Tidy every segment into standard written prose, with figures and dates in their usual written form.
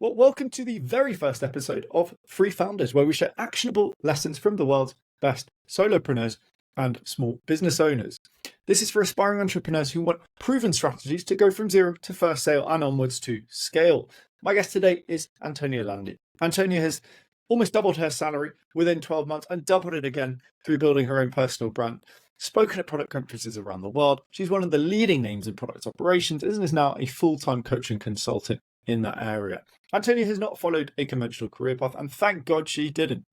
Well, welcome to the very first episode of Free Founders, where we share actionable lessons from the world's best solopreneurs and small business owners. This is for aspiring entrepreneurs who want proven strategies to go from zero to first sale and onwards to scale. My guest today is Antonia Landi. Antonia has almost doubled her salary within 12 months and doubled it again through building her own personal brand. Spoken at product conferences around the world. She's one of the leading names in product operations and is now a full-time coach and consultant in that area. Antonia has not followed a conventional career path, and thank God she didn't.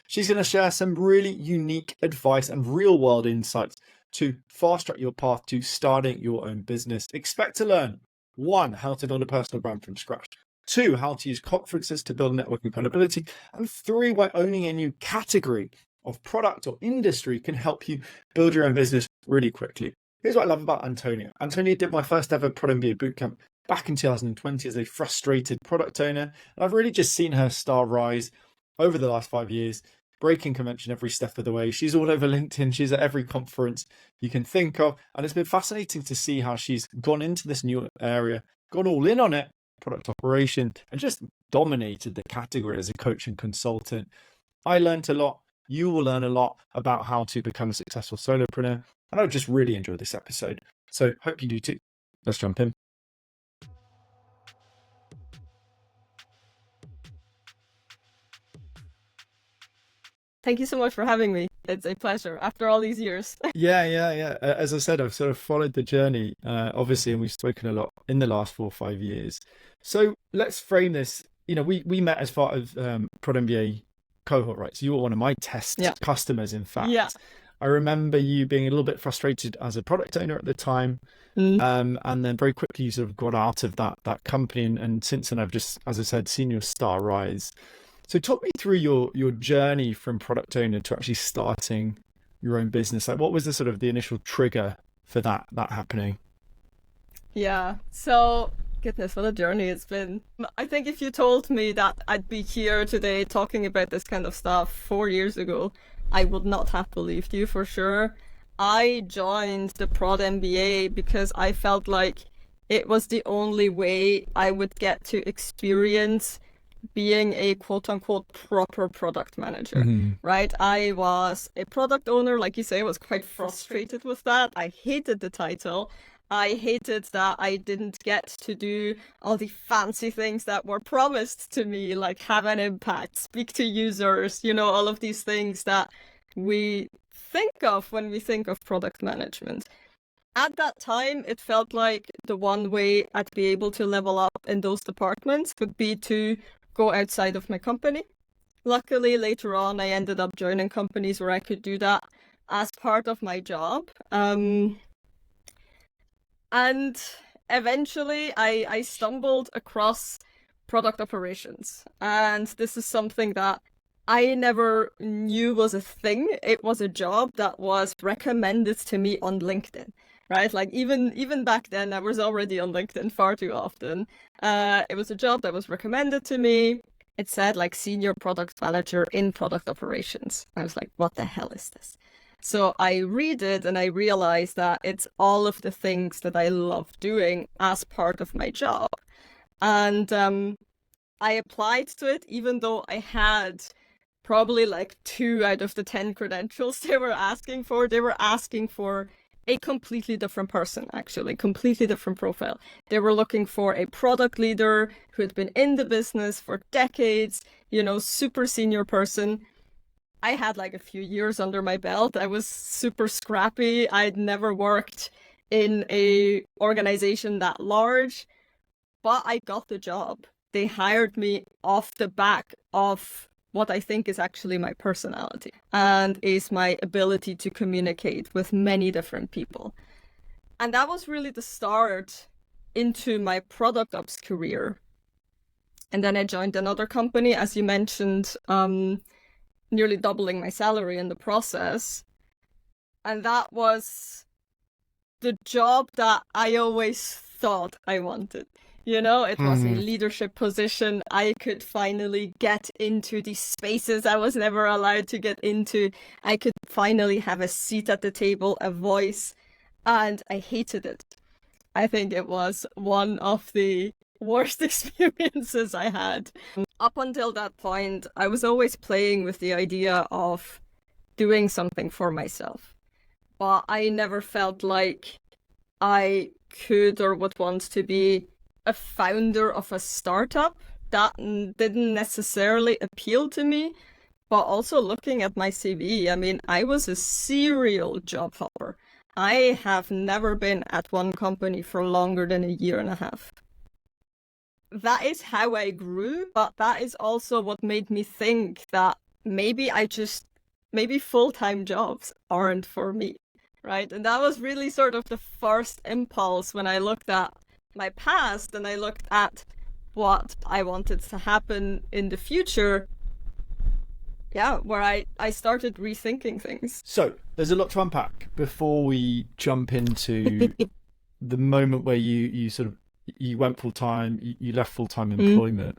She's going to share some really unique advice and real-world insights to fast-track your path to starting your own business. Expect to learn 1, how to build a personal brand from scratch, 2, how to use conferences to build networking credibility, and 3, why owning a new category of product or industry can help you build your own business really quickly. Here's what I love about Antonia. Antonia did my first ever Prod MBA bootcamp back in 2020 as a frustrated product owner. And I've really just seen her star rise over the last 5 years, breaking convention every step of the way. She's all over LinkedIn. She's at every conference you can think of. And it's been fascinating to see how she's gone into this new area, gone all in on it, product operation, and just dominated the category as a coach and consultant. I learned a lot. You will learn a lot about how to become a successful solopreneur. And I just really enjoyed this episode. So hope you do too. Let's jump in. Thank you so much for having me. It's a pleasure after all these years. Yeah. As I said, I've sort of followed the journey, obviously, and we've spoken a lot in the last 4 or 5 years. So let's frame this. You know, we met as part of Prod MBA cohort, right? So you were one of my test customers, in fact. Yeah. I remember you being a little bit frustrated as a product owner at the time. And then very quickly you sort of got out of that company. And since then, I've just, as I said, seen your star rise. So talk me through your journey from product owner to actually starting your own business. Like, what was the sort of the initial trigger for that happening? Yeah. So goodness, what a journey it's been. I think if you told me that I'd be here today talking about this kind of stuff 4 years ago, I would not have believed you for sure. I joined the Prod MBA because I felt like it was the only way I would get to experience being a quote-unquote proper product manager, right? I was a product owner, like you say, I was quite frustrated with that. I hated the title. I hated that I didn't get to do all the fancy things that were promised to me, like have an impact, speak to users, all of these things that we think of when we think of product management. At that time, it felt like the one way I'd be able to level up in those departments would be to go outside of my company. Luckily, later on, I ended up joining companies where I could do that as part of my job. And eventually, I stumbled across product operations. And this is something that I never knew was a thing. It was a job that was recommended to me on LinkedIn. Right? Like even back then, I was already on LinkedIn far too often. It was a job that was recommended to me. It said like senior product manager in product operations. I was like, what the hell is this? So I read it and I realized that it's all of the things that I love doing as part of my job. And I applied to it, even though I had probably like 2 out of the 10 credentials they were asking for. They were asking for a completely different person, actually, completely different profile. They were looking for a product leader who had been in the business for decades, super senior person. I had like a few years under my belt. I was super scrappy. I'd never worked in a organization that large, but I got the job. They hired me off the back of what I think is actually my personality and is my ability to communicate with many different people. And that was really the start into my product ops career. And then I joined another company, as you mentioned, nearly doubling my salary in the process. And that was the job that I always thought I wanted. It was a leadership position. I could finally get into these spaces I was never allowed to get into. I could finally have a seat at the table, a voice, and I hated it. I think it was one of the worst experiences I had. Up until that point, I was always playing with the idea of doing something for myself, but I never felt like I could or would want to be a founder of a startup. That didn't necessarily appeal to me. But also looking at my CV, I mean, I was a serial job hopper. I have never been at one company for longer than a year and a half. That is how I grew, but that is also what made me think that maybe full-time jobs aren't for me, right? And that was really sort of the first impulse when I looked at my past and I looked at what I wanted to happen in the future. Yeah, where I started rethinking things. So there's a lot to unpack before we jump into the moment where you sort of you went full time, you left full time employment.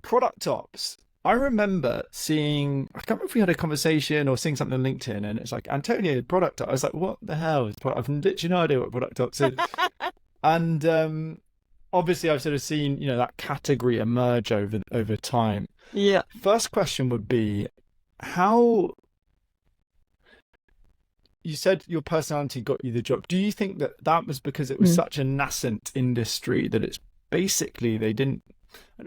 Product ops. I remember seeing, I can't remember if we had a conversation or seeing something on LinkedIn, and it's like, Antonia, product ops. I was like, what the hell is product? I've literally no idea what product ops is. And obviously I've sort of seen, that category emerge over time. Yeah. First question would be, how you said your personality got you the job. Do you think that was because it was such a nascent industry that it's basically I don't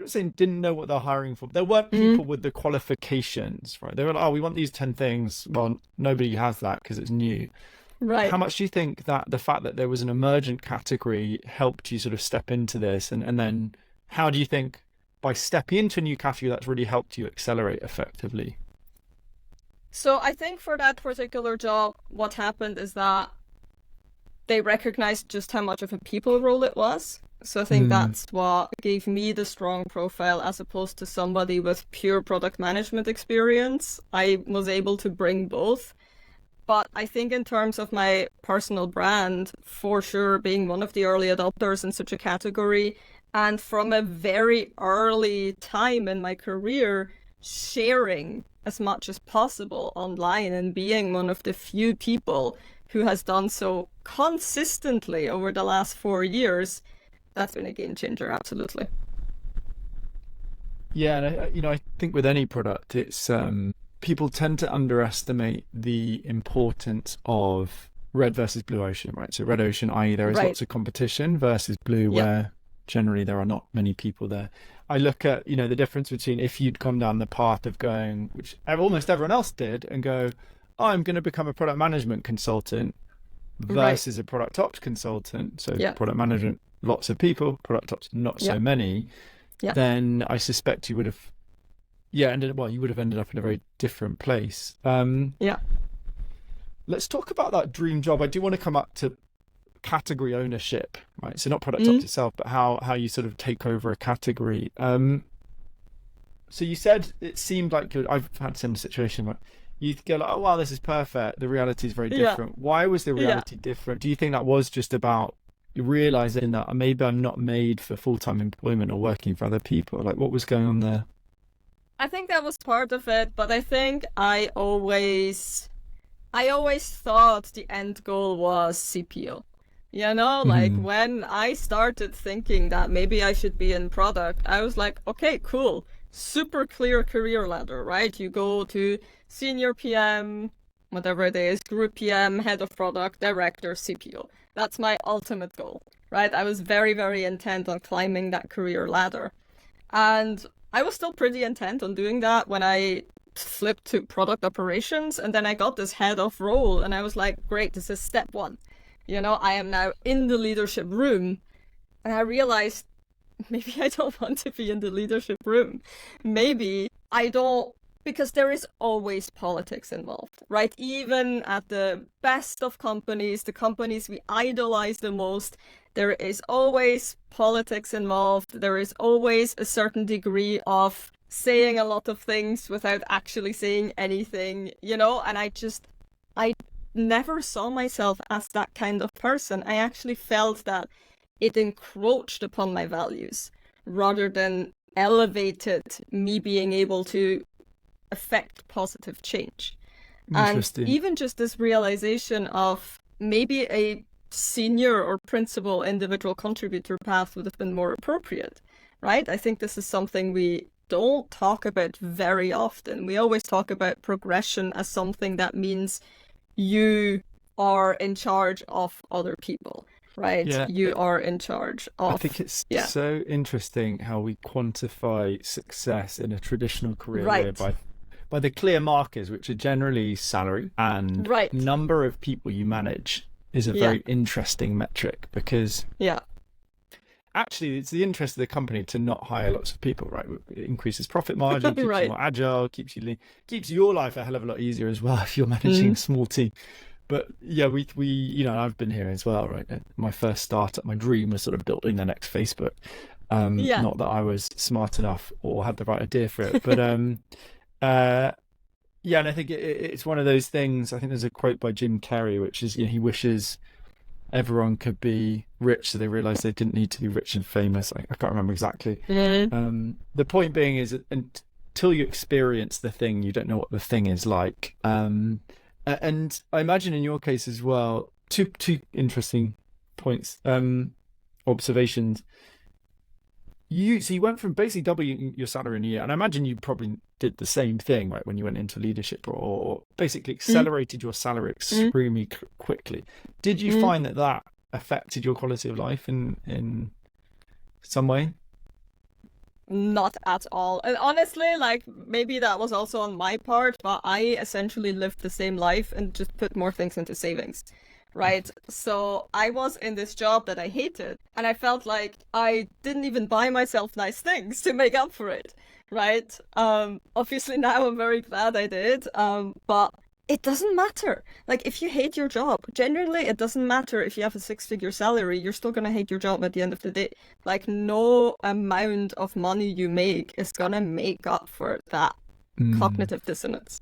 say didn't know what they're hiring for. There weren't people with the qualifications, right? They were like, oh, we want these 10 things. Well, nobody has that because it's new. Right. How much do you think that the fact that there was an emergent category helped you sort of step into this? And then how do you think by stepping into a new category that's really helped you accelerate effectively? So I think for that particular job, what happened is that they recognized just how much of a people role it was. So I think that's what gave me the strong profile as opposed to somebody with pure product management experience. I was able to bring both. But I think in terms of my personal brand, for sure, being one of the early adopters in such a category, and from a very early time in my career, sharing as much as possible online and being one of the few people who has done so consistently over the last 4 years, that's been a game changer, absolutely. Yeah, and I think with any product, it's people tend to underestimate the importance of red versus blue ocean, right? So red ocean, i.e. there is lots of competition, versus blue, where generally there are not many people there. I look at, the difference between if you'd come down the path of going, which almost everyone else did, and go, oh, I'm going to become a product management consultant versus a product ops consultant. So product management, lots of people, product ops, not so many. Yeah. Then I suspect you would have, you would have ended up in a very different place. Let's talk about that dream job. I do want to come up to category ownership, right? So not product ops itself, but how you sort of take over a category. So you said it seemed like I've had a similar situation where you go like, oh wow, this is perfect. The reality is very different. Why was the reality different? Do you think that was just about realizing that maybe I'm not made for full-time employment or working for other people? Like, what was going on there? I think that was part of it, but I think I always thought the end goal was CPO. Like when I started thinking that maybe I should be in product, I was like, okay, cool. Super clear career ladder, right? You go to senior PM, whatever it is, group PM, head of product, director, CPO. That's my ultimate goal, right? I was very, very intent on climbing that career ladder. And I was still pretty intent on doing that when I flipped to product operations. And then I got this head of role and I was like, great, this is step one. I am now in the leadership room. And I realized maybe I don't want to be in the leadership room. Maybe I don't, because there is always politics involved, right? Even at the best of companies, the companies we idolize the most, there is always politics involved. There is always a certain degree of saying a lot of things without actually saying anything, and I never saw myself as that kind of person. I actually felt that it encroached upon my values rather than elevated me being able to affect positive change. And even just this realization of maybe a senior or principal individual contributor path would have been more appropriate, right? I think this is something we don't talk about very often. We always talk about progression as something that means you are in charge of other people, right? Yeah. You are in charge of. I think it's so interesting how we quantify success in a traditional career by the clear markers, which are generally salary and number of people you manage is a very interesting metric, because actually it's the interest of the company to not hire lots of people, right? It increases profit margin, keeps you more agile, keeps your life a hell of a lot easier as well if you're managing a small team. But yeah, we I've been here as well, right? My first startup, my dream was sort of building the next Facebook. Not that I was smart enough or had the right idea for it, but and I think it's one of those things. I think there's a quote by Jim Carrey, which is, he wishes everyone could be rich so they realize they didn't need to be rich and famous. I can't remember exactly. The point being is that until you experience the thing, you don't know what the thing is like. And I imagine in your case as well, two interesting points, observations. So you went from basically doubling your salary in a year, and I imagine you probably did the same thing, right, when you went into leadership, or basically accelerated your salary extremely quickly. Did you find that affected your quality of life in some way? Not at all. And honestly, like, maybe that was also on my part, but I essentially lived the same life and just put more things into savings. Right. So I was in this job that I hated, and I felt like I didn't even buy myself nice things to make up for it. Right. Obviously now I'm very glad I did. But it doesn't matter. Like, if you hate your job, generally it doesn't matter if you have a 6-figure salary, you're still gonna hate your job at the end of the day. Like, no amount of money you make is gonna make up for that cognitive dissonance.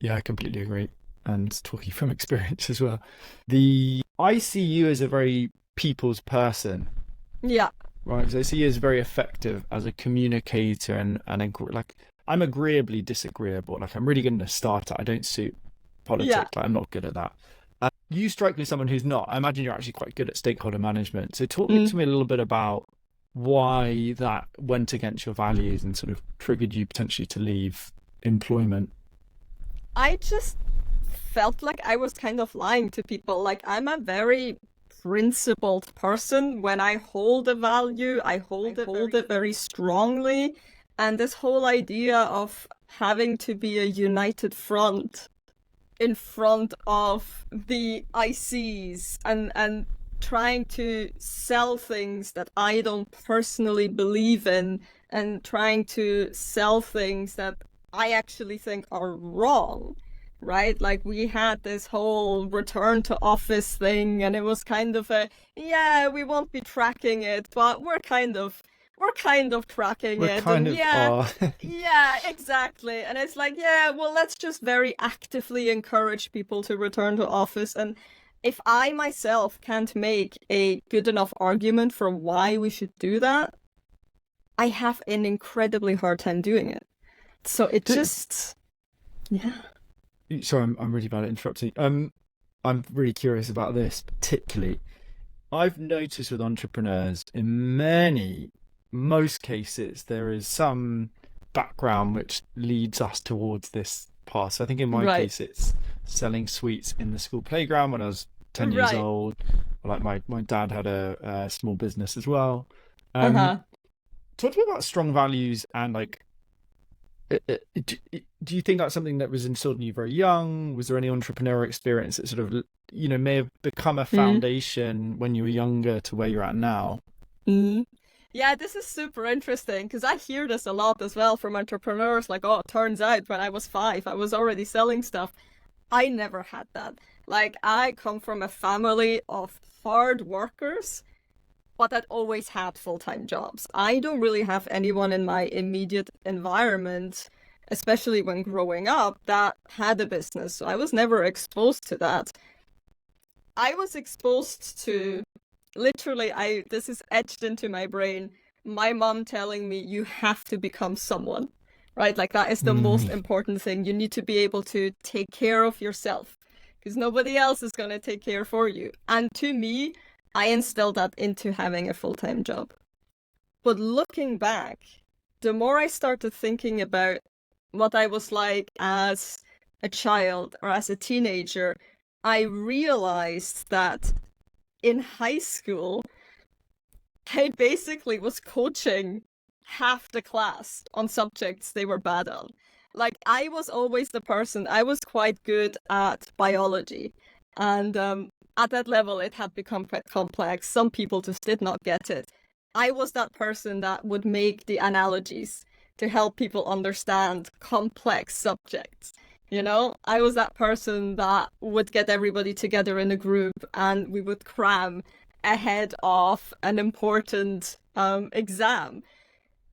Yeah, I completely agree. And talking from experience as well, I see you as a very people's person. Yeah. Right. So I see you as very effective as a communicator, and like, I'm agreeably disagreeable. Like, I'm really good in a startup. I don't suit politics. Yeah. Like, I'm not good at that. You strike me as someone who's not. I imagine you're actually quite good at stakeholder management. So talk to me a little bit about why that went against your values and sort of triggered you potentially to leave employment. I just felt like I was kind of lying to people. Like, I'm a very principled person. When I hold a value, I hold it very strongly. And this whole idea of having to be a united front in front of the ICs and trying to sell things that I don't personally believe in, and trying to sell things that I actually think are wrong. Right? Like, we had this whole return to office thing, and it was kind of we won't be tracking it, but we're kind of tracking it. Yeah, exactly. And it's like, well, let's just very actively encourage people to return to office. And if I myself can't make a good enough argument for why we should do that, I have an incredibly hard time doing it. So it just, Sorry, I'm really bad at interrupting. I'm really curious about this particularly. I've noticed with entrepreneurs, in most cases, there is some background which leads us towards this path. So I think in my case, it's selling sweets in the school playground when I was 10 years old. Like, my dad had a small business as well. Talk to me about strong values and, like, do you think that's something that was instilled in you very young? Was there any entrepreneurial experience that sort of, may have become a foundation when you were younger to where you're at now? Yeah, this is super interesting, because I hear this a lot as well from entrepreneurs. Like, oh, it turns out when I was 5, I was already selling stuff. I never had that. Like, I come from a family of hard workers, but that always had full-time jobs. I don't really have anyone in my immediate environment, especially when growing up, that had a business. So I was never exposed to that. I was exposed to, literally, this is etched into my brain, my mom telling me, you have to become someone, right? Like, that is the most important thing. You need to be able to take care of yourself. because nobody else is going to take care for you. And to me, I instilled that into having a full-time job. But looking back, the more I started thinking about what I was like as a child or as a teenager, I realized that in high school, I basically was coaching half the class on subjects they were bad on. Like, I was always the person, I was quite good at biology. And at that level, it had become quite complex. Some people just did not get it. I was that person that would make the analogies to help people understand complex subjects. You know, I was that person that would get everybody together in a group and we would cram ahead of an important exam.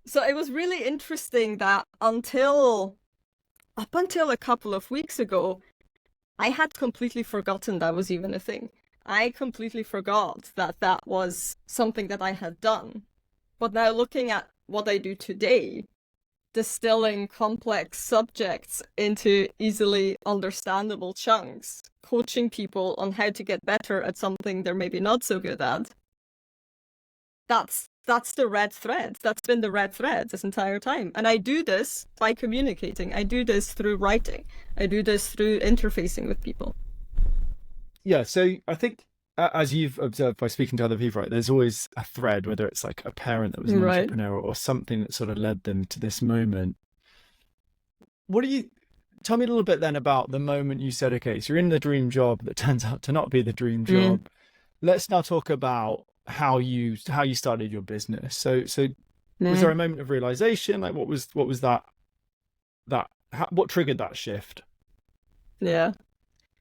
So it was really interesting that up until a couple of weeks ago, I had completely forgotten that was even a thing. I completely forgot that that was something that I had done. But now looking at what I do today, distilling complex subjects into easily understandable chunks, coaching people on how to get better at something they're maybe not so good at, that's the red thread. That's been the red thread this entire time. And I do this by communicating. I do this through writing. I do this through interfacing with people. Yeah, so I think as you've observed by speaking to other people, right, there's always a thread, whether it's like a parent that was an entrepreneur or something that sort of led them to this moment. Tell me a little bit then about the moment you said, okay, so you're in the dream job that turns out to not be the dream job. Let's now talk about how you started your business. So was there a moment of realization? Like what was that what triggered that shift? Yeah.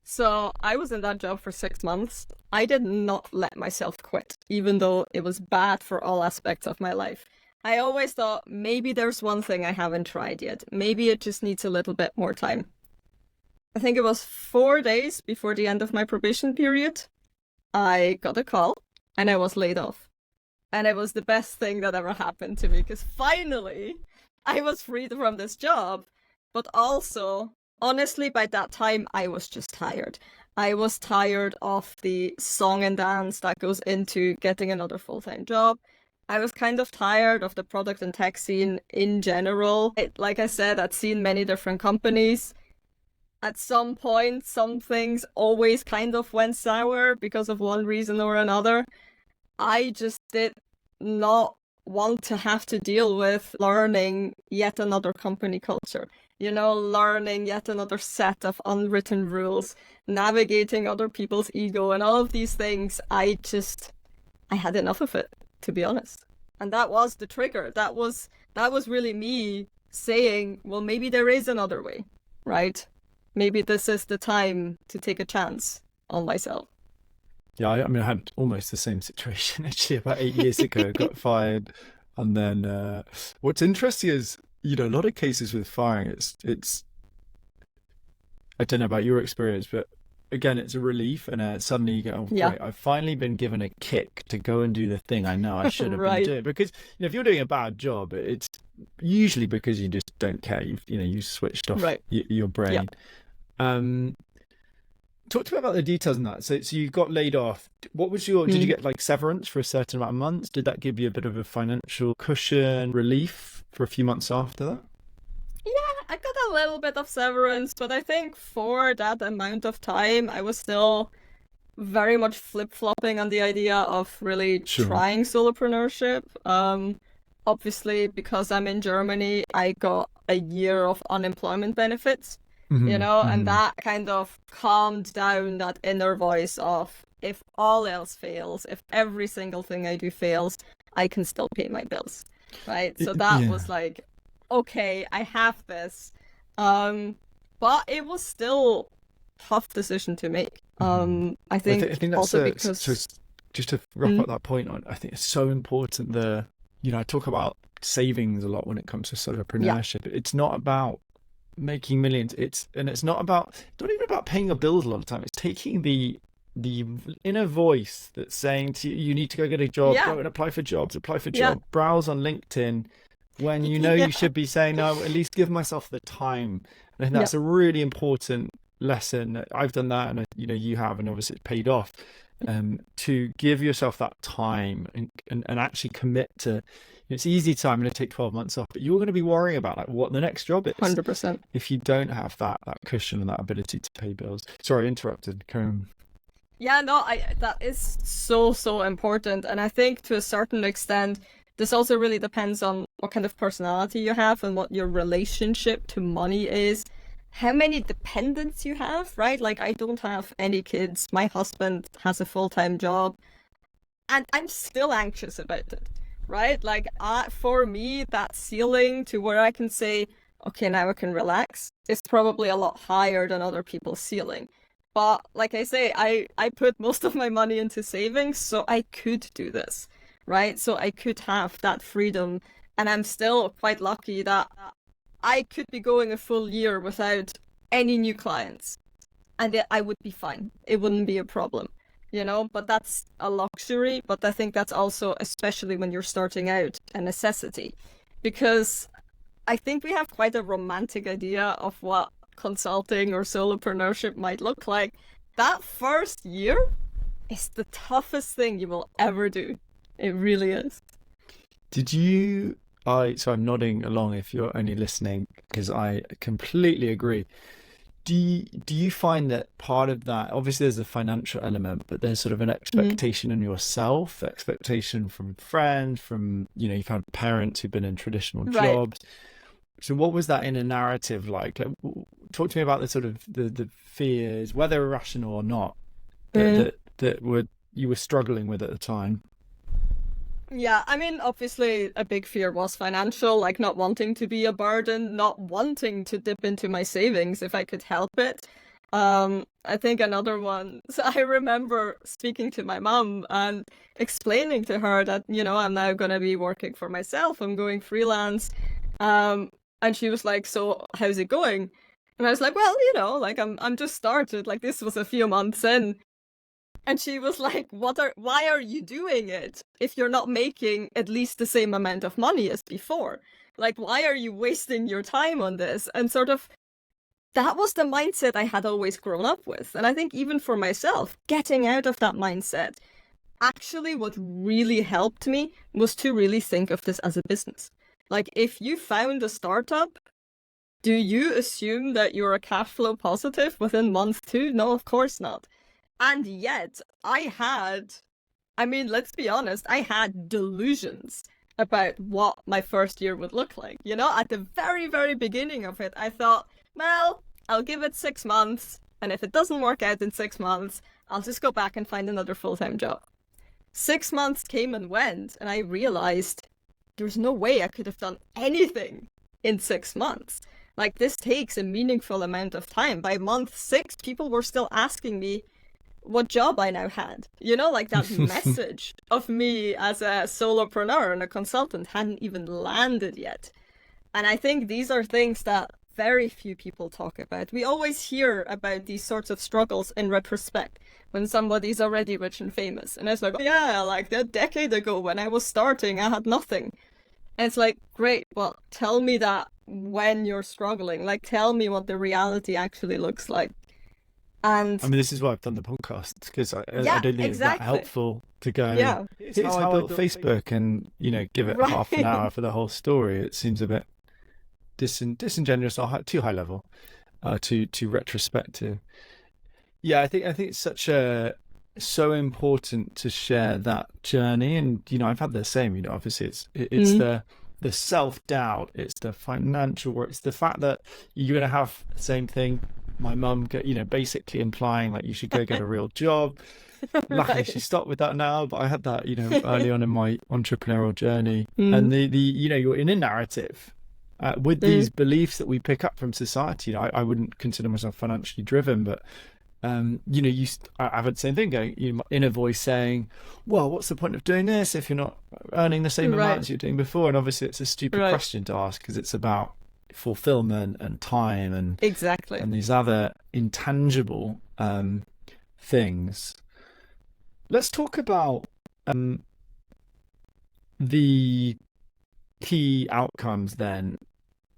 So I was in that job for 6 months. I did not let myself quit, even though it was bad for all aspects of my life. I always thought, maybe there's one thing I haven't tried yet. Maybe it just needs a little bit more time. I think it was 4 days before the end of my probation period. I got a call and I was laid off. And it was the best thing that ever happened to me, because finally I was freed from this job. But also, honestly, by that time, I was just tired. I was tired of the song and dance that goes into getting another full-time job. I was kind of tired of the product and tech scene in general. Like I said, I'd seen many different companies. At some point, some things always kind of went sour because of one reason or another. I just did not want to have to deal with learning yet another company culture. You know, learning yet another set of unwritten rules, navigating other people's ego and all of these things. I had enough of it, to be honest. And that was the trigger. That was really me saying, well, maybe there is another way, right? Maybe this is the time to take a chance on myself. Yeah, I mean, I had almost the same situation actually about 8 years ago, got fired. And then what's interesting is, you know, a lot of cases with firing, it's I don't know about your experience, but again, it's a relief. And suddenly you go, oh, great, I've finally been given a kick to go and do the thing I know I should have been doing. Because, you know, if you're doing a bad job, it's usually because you just don't care. You switched off your brain. Yeah. Talk to me about the details on that. So you got laid off. What was did you get like severance for a certain amount of months? Did that give you a bit of a financial cushion, relief for a few months after that? Yeah, I got a little bit of severance, but I think for that amount of time, I was still very much flip-flopping on the idea of really trying solopreneurship. Obviously, because I'm in Germany, I got a year of unemployment benefits. You know, and that kind of calmed down that inner voice of, if all else fails, if every single thing I do fails, I can still pay my bills, right? So that was like, okay, I have this. But it was still a tough decision to make. I think that's also because... just to wrap up that point on, I think it's so important I talk about savings a lot when it comes to solopreneurship. It's not about making millions, it's not even about paying your bills a lot of the time. It's taking the inner voice that's saying to you, you need to go get a job, go and apply for jobs, browse on LinkedIn when you know you should be saying, no, at least give myself the time. And I think that's a really important lesson. I've done that, and you have, and obviously it's paid off. To give yourself that time and actually commit to. It's easy to, I'm going to take 12 months off, but you're going to be worrying about like what the next job is 100%. if you don't have that cushion and that ability to pay bills. Sorry, interrupted. Karen. Yeah, no, that is so, so important. And I think to a certain extent, this also really depends on what kind of personality you have and what your relationship to money is, how many dependents you have, right? Like, I don't have any kids. My husband has a full-time job, and I'm still anxious about it, right? Like, for me, that ceiling to where I can say, okay, now I can relax is probably a lot higher than other people's ceiling. But like I say, I put most of my money into savings, so I could do this, right? So I could have that freedom. And I'm still quite lucky that I could be going a full year without any new clients, and I would be fine. It wouldn't be a problem, but that's a luxury. But I think that's also, especially when you're starting out, a necessity, because I think we have quite a romantic idea of what consulting or solopreneurship might look like. That first year is the toughest thing you will ever do. It really is. So I'm nodding along if you're only listening, because I completely agree. Do you find that part of that, obviously there's a financial element, but there's sort of an expectation in yourself, expectation from friends, from, you've had parents who've been in traditional jobs. So what was that in a narrative like? Talk to me about the sort of the fears, whether irrational or not, that you were struggling with at the time. Yeah, I mean, obviously a big fear was financial, like not wanting to be a burden, not wanting to dip into my savings if I could help it. I think another one, so I remember speaking to my mom and explaining to her that, I'm now going to be working for myself, I'm going freelance. And she was like, so how's it going? And I was like, well, like I'm just started, like this was a few months in. And she was like, why are you doing it if you're not making at least the same amount of money as before? Like, why are you wasting your time on this? And sort of, that was the mindset I had always grown up with. And I think even for myself, getting out of that mindset, actually what really helped me was to really think of this as a business. Like, if you found a startup, do you assume that you're a cash flow positive within month 2? No, of course not. And yet, let's be honest, I had delusions about what my first year would look like. At the very, very beginning of it, I thought, well, I'll give it 6 months, and if it doesn't work out in 6 months, I'll just go back and find another full-time job. 6 months came and went, and I realized there's no way I could have done anything in 6 months. Like, this takes a meaningful amount of time. By month 6, people were still asking me what job I now had. Like that message of me as a solopreneur and a consultant hadn't even landed yet. And I think these are things that very few people talk about. We always hear about these sorts of struggles in retrospect when somebody's already rich and famous. And it's like, oh, yeah, like a decade ago when I was starting, I had nothing. And it's like, great, well, tell me that when you're struggling. Like, tell me what the reality actually looks like. And this is why I've done the podcast, because I don't think it's that helpful to go, here's how I built Facebook and, give it half an hour for the whole story. It seems a bit disingenuous or too high level, too retrospective. Yeah, I think it's so important to share that journey. And, I've had the same, obviously it's the self-doubt, it's the financial work, it's the fact that you're going to have the same thing. My mum, basically implying like you should go get a real job. Luckily, she stopped with that now, but I had that, early on in my entrepreneurial journey. And the you're in a narrative with these beliefs that we pick up from society. I wouldn't consider myself financially driven, but I've had the same thing going. Inner voice saying, "Well, what's the point of doing this if you're not earning the same amount as you're doing before?" And obviously, it's a stupid question to ask, because it's about fulfillment and time and these other intangible things. Let's talk about the key outcomes then.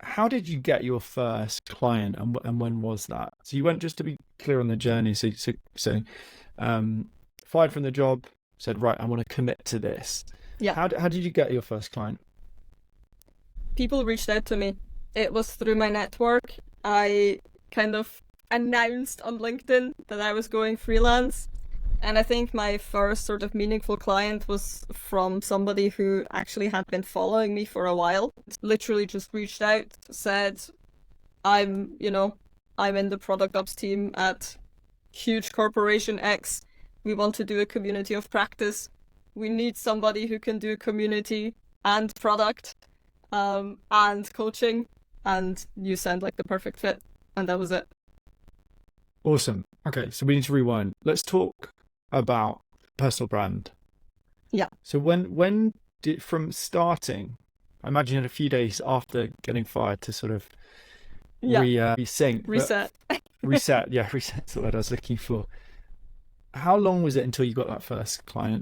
how did you get your first client, and when was that? So you went, just to be clear on the journey. Fired from the job, said, right, I want to commit to this. Yeah. How did you get your first client? People reached out to me. It was through my network. I kind of announced on LinkedIn that I was going freelance. And I think my first sort of meaningful client was from somebody who actually had been following me for a while. Literally just reached out, said, I'm in the product ops team at huge corporation X. We want to do a community of practice. We need somebody who can do community and product and coaching. And you sound like the perfect fit. And that was it. Awesome. Okay, so we need to rewind. Let's talk about personal brand. Yeah. So when did, from starting, I imagine you had a few days after getting fired to sort of resync. Reset. Reset. Yeah, reset's the word I was looking for. How long was it until you got that first client?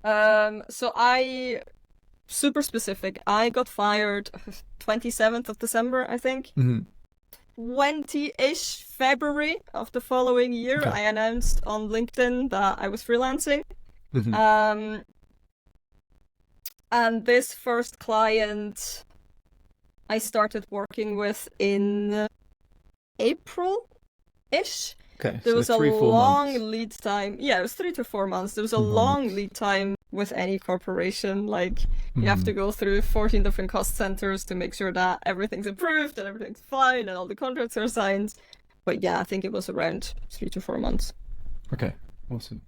So super specific. I got fired 27th of December, I think. Mm-hmm. 20-ish February of the following year, Okay. I announced on LinkedIn that I was freelancing. Mm-hmm. And this first client I started working with in April-ish. Okay. There so was a 3-4 long months. lead time. Yeah, it was 3 to 4 months. There was a 4 long months. lead time with any corporation. Like, you have to go through 14 different cost centers to make sure that everything's approved and everything's fine and all the contracts are signed. But yeah, I think it was around 3 to 4 months. Okay, awesome.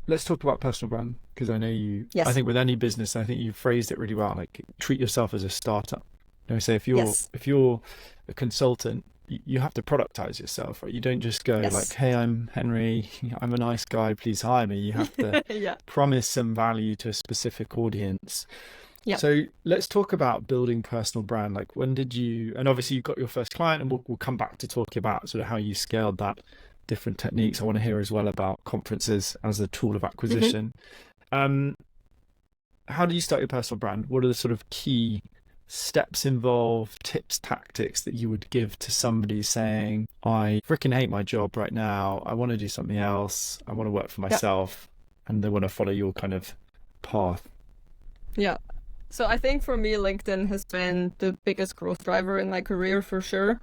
Let's talk about personal brand, because I know you. Yes. I think with any business, I think you phrased it really well. Like, treat yourself as a startup. You know, say if you're a consultant, you have to productize yourself, right? You don't just go like, hey, I'm Henry, I'm a nice guy, please hire me. You have to Yeah. promise some value to a specific audience. Yeah. So let's talk about building personal brand. Like, when did you, and obviously you got your first client, and we'll come back to talking about sort of how you scaled that, different techniques. I want to hear as well about conferences as a tool of acquisition. How do you start your personal brand? What are the sort of key steps involved, tips, tactics that you would give to somebody saying, I freaking hate my job right now, I want to do something else, I want to work for myself, and they want to follow your kind of path? Yeah. So I think for me, LinkedIn has been the biggest growth driver in my career for sure.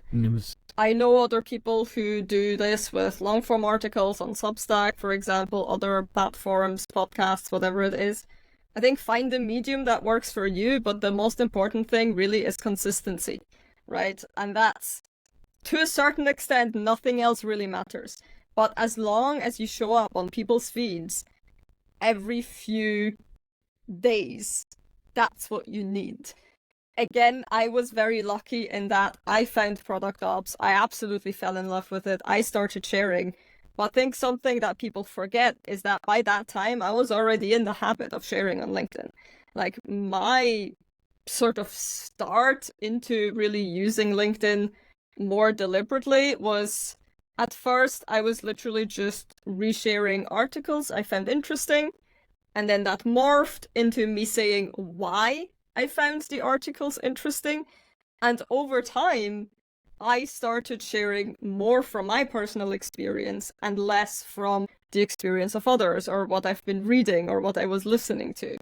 I know other people who do this with long form articles on Substack, for example, other platforms, podcasts, whatever it is. I think find a medium that works for you, but the most important thing really is consistency, right? And that's, to a certain extent, nothing else really matters. But as long as you show up on people's feeds every few days, that's what you need. Again, I was very lucky in that I found product ops. I absolutely fell in love with it. I started sharing. But I think something that people forget is that by that time, I was already in the habit of sharing on LinkedIn. Like, my sort of start into really using LinkedIn more deliberately was, at first, I was literally just resharing articles I found interesting. And then that morphed into me saying why I found the articles interesting. And over time, I started sharing more from my personal experience and less from the experience of others or what I've been reading or what I was listening to.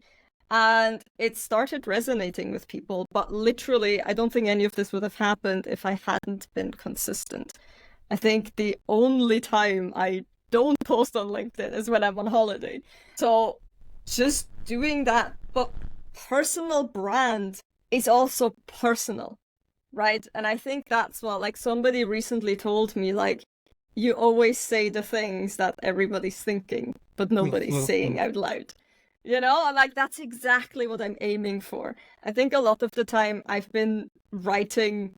And it started resonating with people. But literally, I don't think any of this would have happened if I hadn't been consistent. I think the only time I don't post on LinkedIn is when I'm on holiday. So just doing that. But personal brand is also personal. Right? And I think that's what, like, somebody recently told me, like, you always say the things that everybody's thinking, but nobody's saying out loud. You know, and like, that's exactly what I'm aiming for. I think a lot of the time I've been writing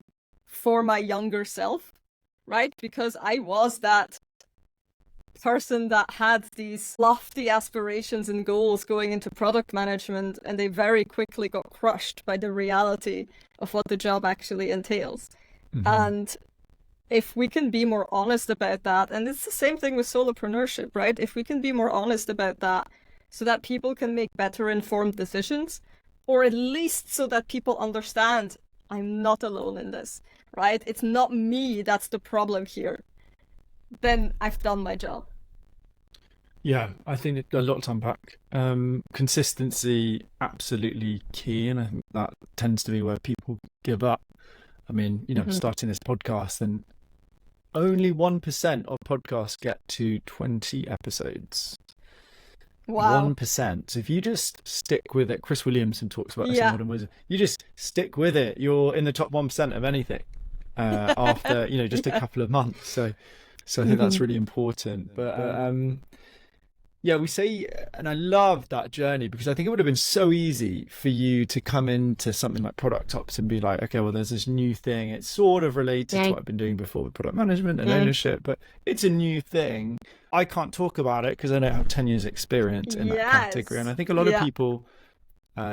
for my younger self, right? Because I was that person that had these lofty aspirations and goals going into product management, and they very quickly got crushed by the reality of what the job actually entails. And if we can be more honest about that, and it's the same thing with solopreneurship, right? If we can be more honest about that so that people can make better informed decisions, or at least so that people understand I'm not alone in this, right? It's not me that's the problem here. Then I've done my job. Yeah, I think a lot to unpack. Consistency, absolutely key. And I think that tends to be where people give up. I mean, starting this podcast, and only 1% of podcasts get to 20 episodes. Wow. 1%. So if you just stick with it, Chris Williamson talks about this in Yeah. Modern Wisdom. You just stick with it. You're in the top 1% of anything after, just a couple of months. So I think that's really important. But yeah, we say, and I love that journey, because I think it would have been so easy for you to come into something like Product Ops and be like, okay, well, there's this new thing. It's sort of related to what I've been doing before with product management and ownership, but it's a new thing. I can't talk about it because I don't have 10 years experience in that category. And I think a lot of people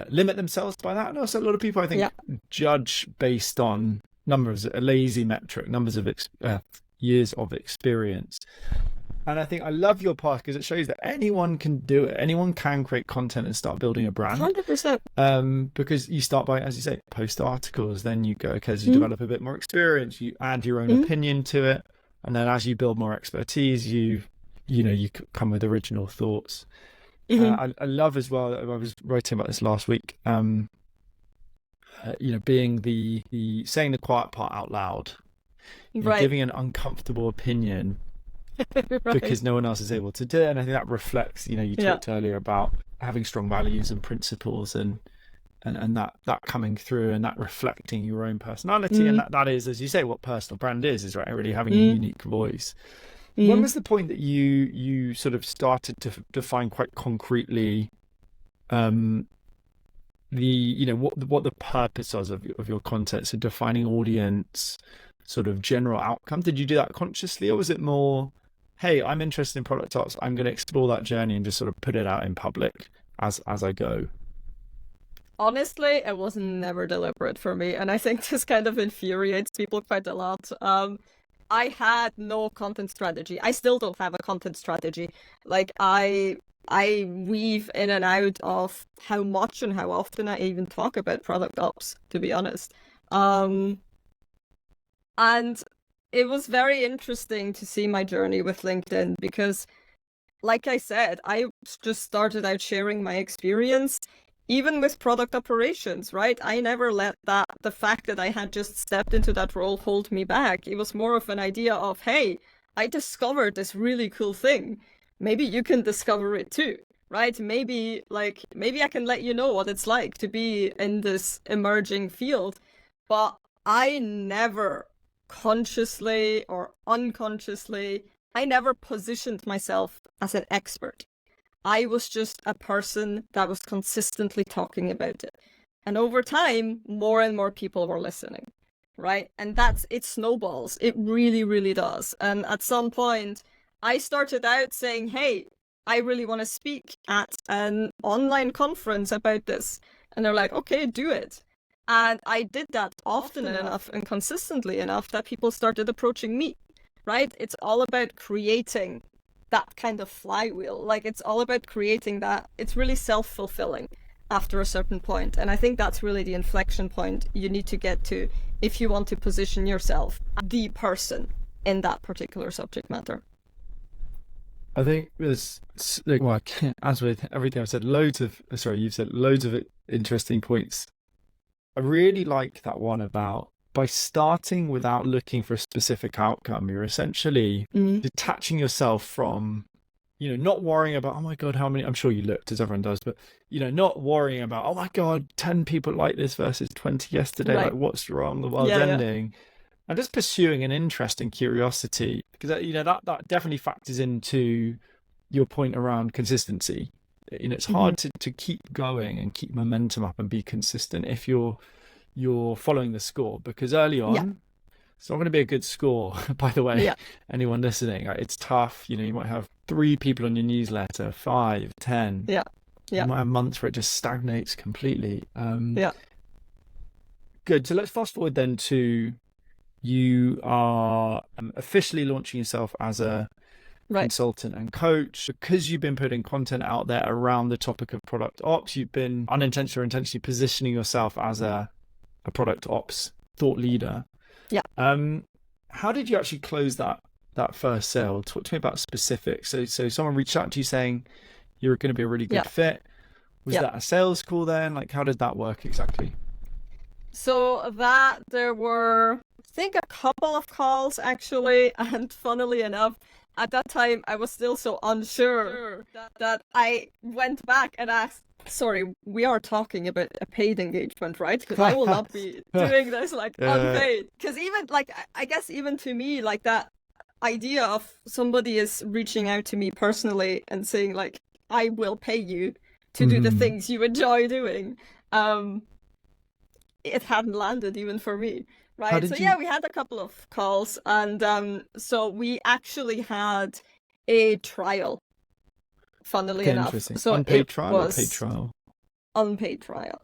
limit themselves by that. And also a lot of people, I think, judge based on numbers, a lazy metric, numbers of years of experience. And I think I love your path because it shows that anyone can do it. Anyone can create content and start building a brand. 100%. Because you start by, as you say, post articles. Then you go, okay, as you develop a bit more experience, you add your own opinion to it. And then as you build more expertise, you come with original thoughts. I love as well, I was writing about this last week, being the saying the quiet part out loud, giving an uncomfortable opinion. Because no one else is able to do it. And I think that reflects, you talked earlier about having strong values and principles and that coming through and that reflecting your own personality. And that is, as you say, what personal brand is right? Really having a unique voice. When was the point that you sort of started to define quite concretely what the purpose was of your content? So defining audience, sort of general outcome. Did you do that consciously, or was it more, hey, I'm interested in product ops, I'm going to explore that journey and just sort of put it out in public as I go? Honestly, it was never deliberate for me, and I think this kind of infuriates people quite a lot. I had no content strategy. I still don't have a content strategy. Like I weave in and out of how much and how often I even talk about product ops, to be honest. And it was very interesting to see my journey with LinkedIn because, like I said, I just started out sharing my experience, even with product operations, right? I never let the fact that I had just stepped into that role hold me back. It was more of an idea of, hey, I discovered this really cool thing. Maybe you can discover it too, right? Maybe I can let you know what it's like to be in this emerging field. But I never consciously or unconsciously, I never positioned myself as an expert. I was just a person that was consistently talking about it. And over time, more and more people were listening, right? And it snowballs. It really, really does. And at some point, I started out saying, hey, I really want to speak at an online conference about this. And they're like, okay, do it. And I did that often enough and consistently enough that people started approaching me, right? It's all about creating that kind of flywheel. Like, it's all about creating that. It's really self-fulfilling after a certain point. And I think that's really the inflection point you need to get to if you want to position yourself the person in that particular subject matter. I think there's, well, as with everything I've said, you've said loads of interesting points. I really like that one about, by starting without looking for a specific outcome, you're essentially detaching yourself from, not worrying about, oh my God, how many, I'm sure you looked, as everyone does, but, not worrying about, oh my God, 10 people like this versus 20 yesterday, right. Like what's wrong, the world's ending. And just pursuing an interest and curiosity, because, that definitely factors into your point around consistency. It's hard to keep going and keep momentum up and be consistent if you're following the score, because early on it's not going to be a good score. By the way, anyone listening, it's tough. You might have 3 people on your newsletter, 5, 10. You might have months where it just stagnates completely. Good. So let's fast forward then to, you are officially launching yourself as a Right. consultant and coach, because you've been putting content out there around the topic of product ops, you've been unintentionally or intentionally positioning yourself as a product ops thought leader. Yeah. How did you actually close that first sale? Talk to me about specifics. So someone reached out to you saying you're going to be a really good fit. Was that a sales call then? Like, how did that work exactly? So there were, I think, a couple of calls actually, and funnily enough, at that time I was still so unsure that I went back and asked, sorry, we are talking about a paid engagement, right? Because I will not be doing this like unpaid. Because even like, I guess even to me, like that idea of somebody is reaching out to me personally and saying like, I will pay you to do the things you enjoy doing. It hadn't landed even for me, right? So yeah, we had a couple of calls, and so we actually had a trial, funnily enough. So unpaid trial or paid trial? Unpaid trial.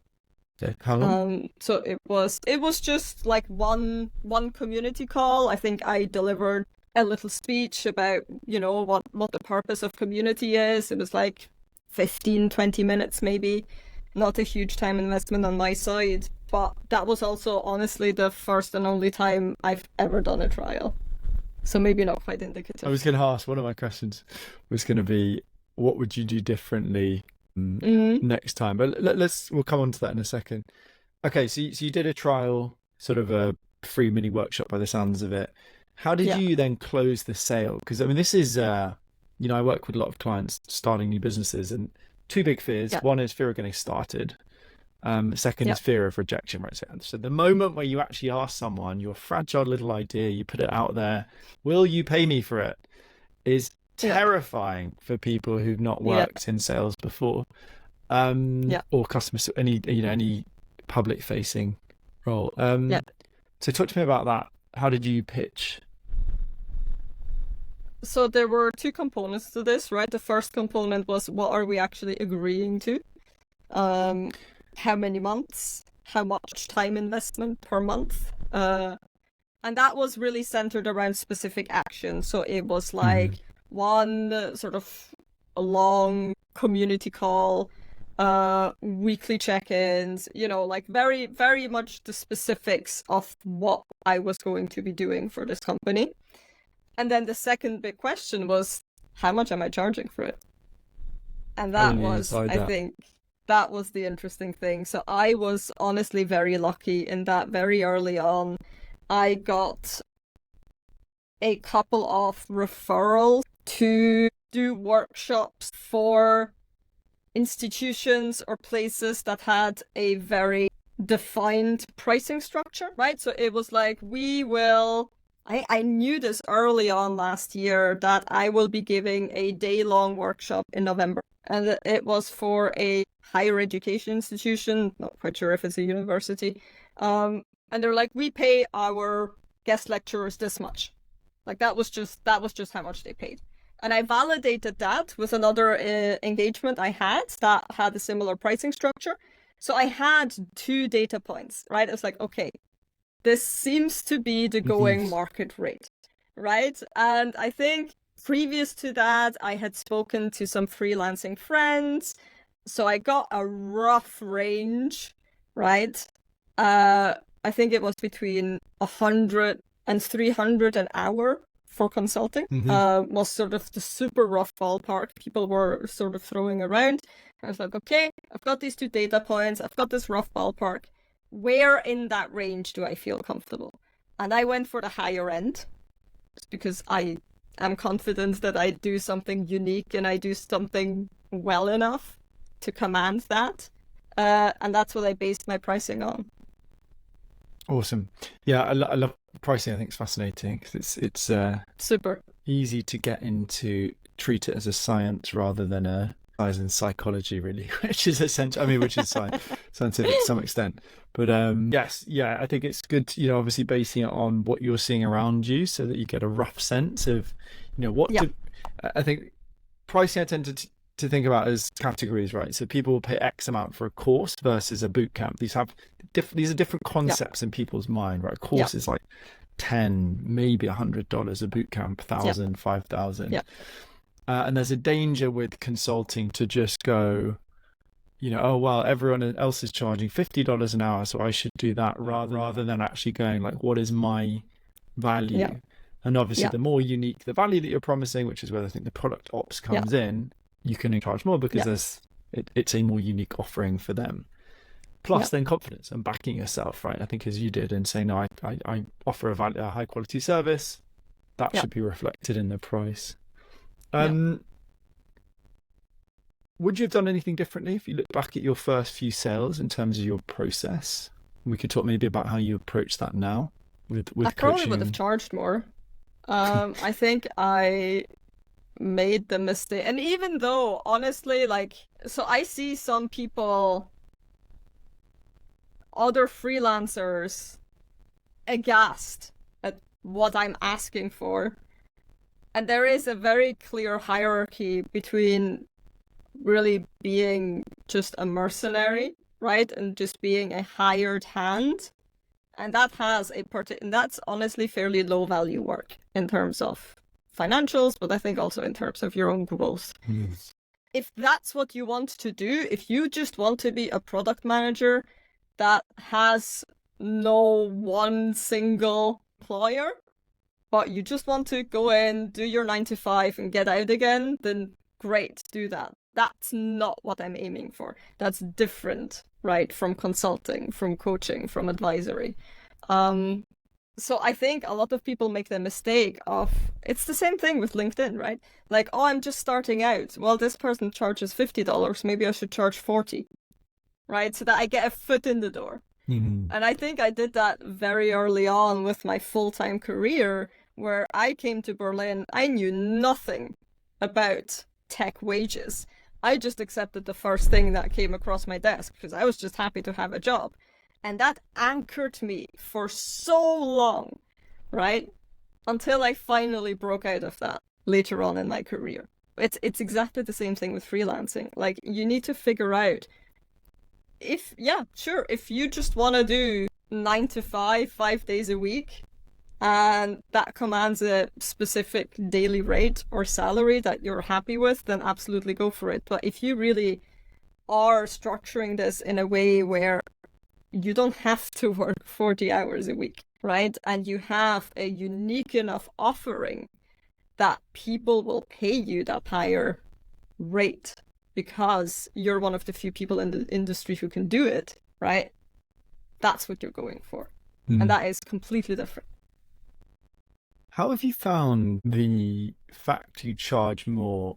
Okay. How long? So it was just like one community call. I think I delivered a little speech about, you know, what the purpose of community is. It was like 15-20 minutes maybe. Not a huge time investment on my side, but that was also honestly the first and only time I've ever done a trial. So maybe not quite indicative. I was going to ask, one of my questions was going to be, what would you do differently next time? But we'll come on to that in a second. Okay, so you did a trial, sort of a free mini workshop by the sounds of it. How did you then close the sale? Because I mean, this is, I work with a lot of clients starting new businesses, and two big fears. One is fear of getting started. Second is fear of rejection, right? So the moment where you actually ask someone your fragile little idea, you put it out there, will you pay me for it, is terrifying for people who've not worked in sales before, or customers, any public facing role. So talk to me about that. How did you pitch? So there were two components to this, right? The first component was, what are we actually agreeing to? How many months? How much time investment per month? And that was really centered around specific action. So it was like one sort of a long community call, weekly check-ins, like very, very much the specifics of what I was going to be doing for this company. And then the second big question was, how much am I charging for it? And that was, I think, that was the interesting thing. So I was honestly very lucky in that very early on, I got a couple of referrals to do workshops for institutions or places that had a very defined pricing structure, right? So it was like, I knew this early on last year that I will be giving a day-long workshop in November. And it was for a higher education institution, not quite sure if it's a university. And they're like, we pay our guest lecturers this much. Like that was just how much they paid. And I validated that with another engagement I had that had a similar pricing structure. So I had 2 data points, right? I was like, okay, this seems to be the going market rate, right? And I think previous to that, I had spoken to some freelancing friends. So I got a rough range, right? I think it was between 100 and 300 an hour for consulting, was sort of the super rough ballpark people were sort of throwing around. I was like, okay, I've got these 2 data points. I've got this rough ballpark. Where in that range do I feel comfortable? And I went for the higher end because I am confident that I do something unique and I do something well enough to command that. And that's what I based my pricing on. Awesome. Yeah, I love pricing. I think it's fascinating because it's super easy to get into, treat it as a science rather than a science in psychology, really, which is essential. I mean, which is scientific to some extent. But I think it's good, obviously basing it on what you're seeing around you so that you get a rough sense of, I think pricing I tend to think about as categories, right? So people will pay X amount for a course versus a bootcamp. These are different concepts in people's mind, right? A course is like 10, maybe $100 a bootcamp, 1,000, 5,000. Yeah. And there's a danger with consulting to just go, oh, well, everyone else is charging $50 an hour, so I should do that, rather than actually going like, what is my value? Yeah. And obviously the more unique the value that you're promising, which is where I think the product ops comes in, you can charge more because it's a more unique offering for them. Plus then confidence and backing yourself, right? I think as you did, and saying, no, I offer a high quality service, that should be reflected in the price. Would you have done anything differently if you look back at your first few sales in terms of your process? We could talk maybe about how you approach that now with I probably would have charged more. I think I made the mistake. And even though, honestly, so I see some people, other freelancers, aghast at what I'm asking for. And there is a very clear hierarchy between really being just a mercenary, right? And just being a hired hand. And that has and that's honestly fairly low value work in terms of financials, but I think also in terms of your own growth. If that's what you want to do, if you just want to be a product manager that has no one single employer, but you just want to go in, do your 9 to 5 and get out again, then great, do that. That's not what I'm aiming for. That's different, right? From consulting, from coaching, from advisory. So I think a lot of people make the mistake of, it's the same thing with LinkedIn, right? Like, oh, I'm just starting out. Well, this person charges $50. Maybe I should charge 40, right? So that I get a foot in the door. And I think I did that very early on with my full-time career, where I came to Berlin. I knew nothing about tech wages. I just accepted the first thing that came across my desk because I was just happy to have a job. And that anchored me for so long, right? Until I finally broke out of that later on in my career. It's exactly the same thing with freelancing. Like, you need to figure out if you just want to do 9 to 5, 5 days a week, and that commands a specific daily rate or salary that you're happy with, then absolutely go for it. But if you really are structuring this in a way where you don't have to work 40 hours a week, right? And you have a unique enough offering that people will pay you that higher rate because you're one of the few people in the industry who can do it, right? That's what you're going for. And that is completely different. How have you found the fact you charge more?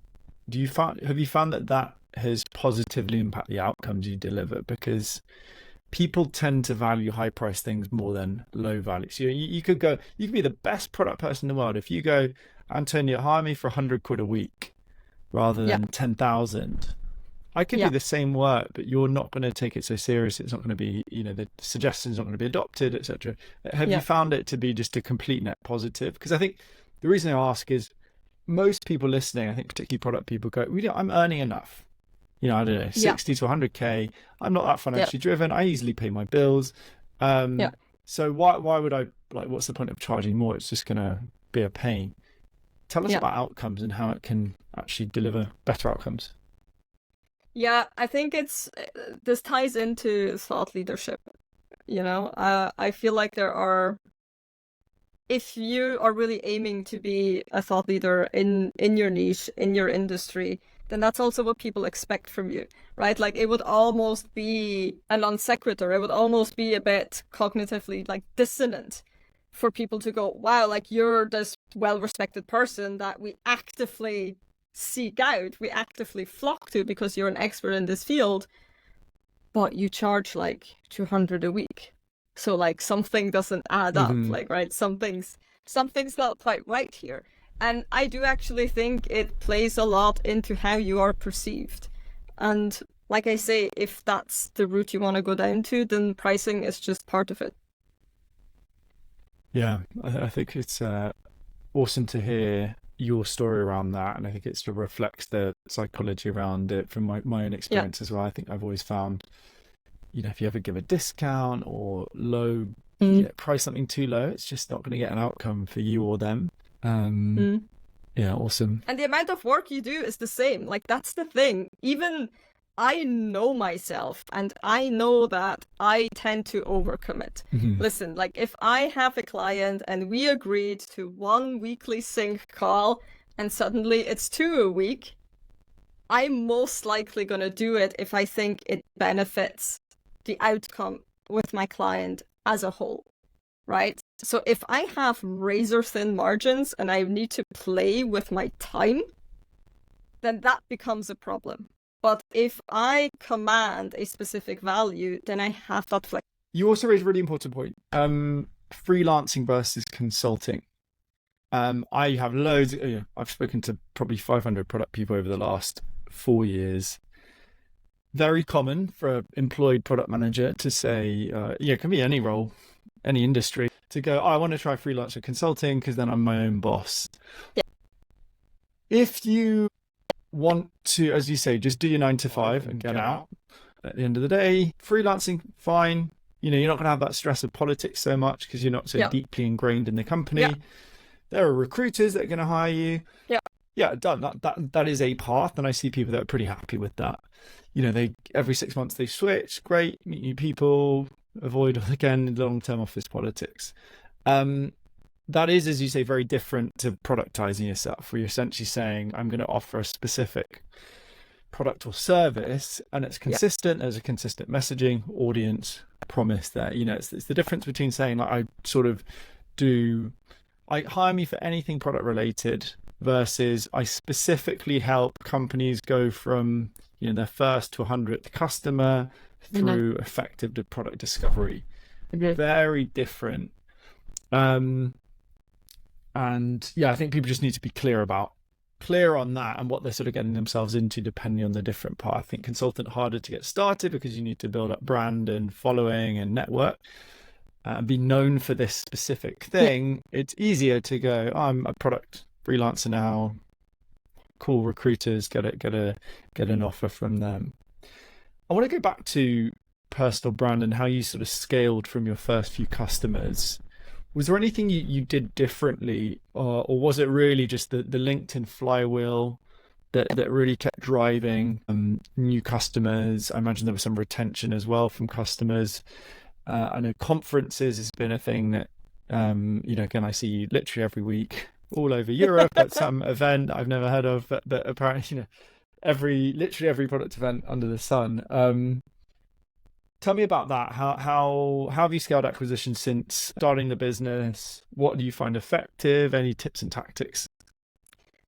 Have you found that has positively impacted the outcomes you deliver? Because people tend to value high price things more than low value. So you could be the best product person in the world. If you go, Antonia, hire me for 100 quid a week rather than 10,000. I could do the same work, but you're not going to take it so serious. It's not going to be, the suggestions not going to be adopted, etc. Have you found it to be just a complete net positive? Because I think the reason I ask is most people listening, I think particularly product people go, I'm earning enough. I don't know, 60 to 100K. I'm not that financially driven. I easily pay my bills. So why would I, what's the point of charging more? It's just going to be a pain. Tell us about outcomes and how it can actually deliver better outcomes. Yeah, I think this ties into thought leadership. I feel like if you are really aiming to be a thought leader in your niche, in your industry, then that's also what people expect from you, right? Like, it would almost be a non sequitur. It would almost be a bit cognitively dissonant for people to go, wow, you're this well-respected person that we actively seek out, we actively flock to because you're an expert in this field, but you charge 200 a week. So something doesn't add up, right? Something's not quite right here. And I do actually think it plays a lot into how you are perceived. And like I say, if that's the route you want to go down to, then pricing is just part of it. Yeah, I think it's awesome to hear your story around that, and I think it sort of reflects the psychology around it from my own experience as well. I think I've always found, if you ever give a discount or low Price something too low, it's just not going to get an outcome for you or them. Yeah, awesome. And the amount of work you do is the same. Like, that's the thing. Even I know myself, and I know that I tend to overcommit. Listen, like, if I have a client and we agreed to 1 weekly sync call and suddenly it's 2 a week, I'm most likely going to do it if I think it benefits the outcome with my client as a whole, right? So if I have razor thin margins and I need to play with my time, then that becomes a problem. But if I command a specific value, then I have that flex. You also raised a really important point. Freelancing versus consulting. I have loads. I've spoken to probably 500 product people over the last 4 years. Very common for an employed product manager to say, it can be any role, any industry, to go, I want to try freelance or consulting because then I'm my own boss. Yeah. If you want to, as you say, just do your 9 to 5 and get out at the end of the day, freelancing, fine. You're not going to have that stress of politics so much because you're not so deeply ingrained in the company. Yeah. There are recruiters that are going to hire you. Yeah, done. That is a path, and I see people that are pretty happy with that. They every 6 months they switch. Great, meet new people. Avoid again long-term office politics. That is, as you say, very different to productizing yourself, where you're essentially saying, I'm going to offer a specific product or service, and it's consistent. There's a consistent messaging, audience, promise there. It's the difference between saying, like, hire me for anything product related versus I specifically help companies go from, their first to 100th customer through effective product discovery. Very different. And I think people just need to be clear on that and what they're sort of getting themselves into depending on the different part. I think consultant harder to get started because you need to build up brand and following and network and be known for this specific thing. It's easier to go, I'm a product freelancer now, cool recruiters, get an offer from them. I want to go back to personal brand and how you sort of scaled from your first few customers. Was there anything you did differently, or was it really just the LinkedIn flywheel that really kept driving new customers? I imagine there was some retention as well from customers. I know conferences has been a thing that, again, I see you literally every week all over Europe at some event I've never heard of, but apparently, literally every product event under the sun. Tell me about that. How have you scaled acquisition since starting the business? What do you find effective? Any tips and tactics?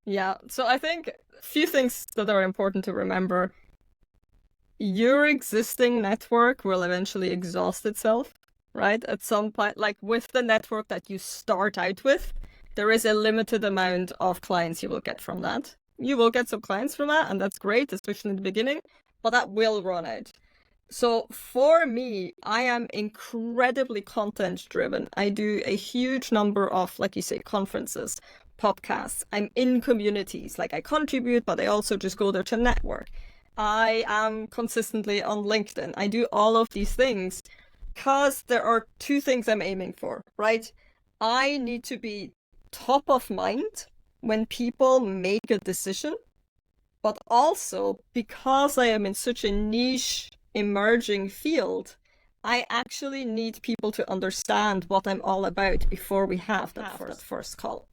Yeah, so I think a few things that are important to remember. Your existing network will eventually exhaust itself, right? At some point, like with the network that you start out with, there is a limited amount of clients you will get from that. You will get some clients from that, and that's great, especially in the beginning, but that will run out. So for me, I am incredibly content driven. I do a huge number of, like you say, conferences, podcasts. I'm in communities, like I contribute, but I also just go there to network. I am consistently on LinkedIn. I do all of these things because there are two things I'm aiming for, right? I need to be top of mind when people make a decision, but also because I am in such a niche emerging field, I actually need people to understand what I'm all about before we have that first call,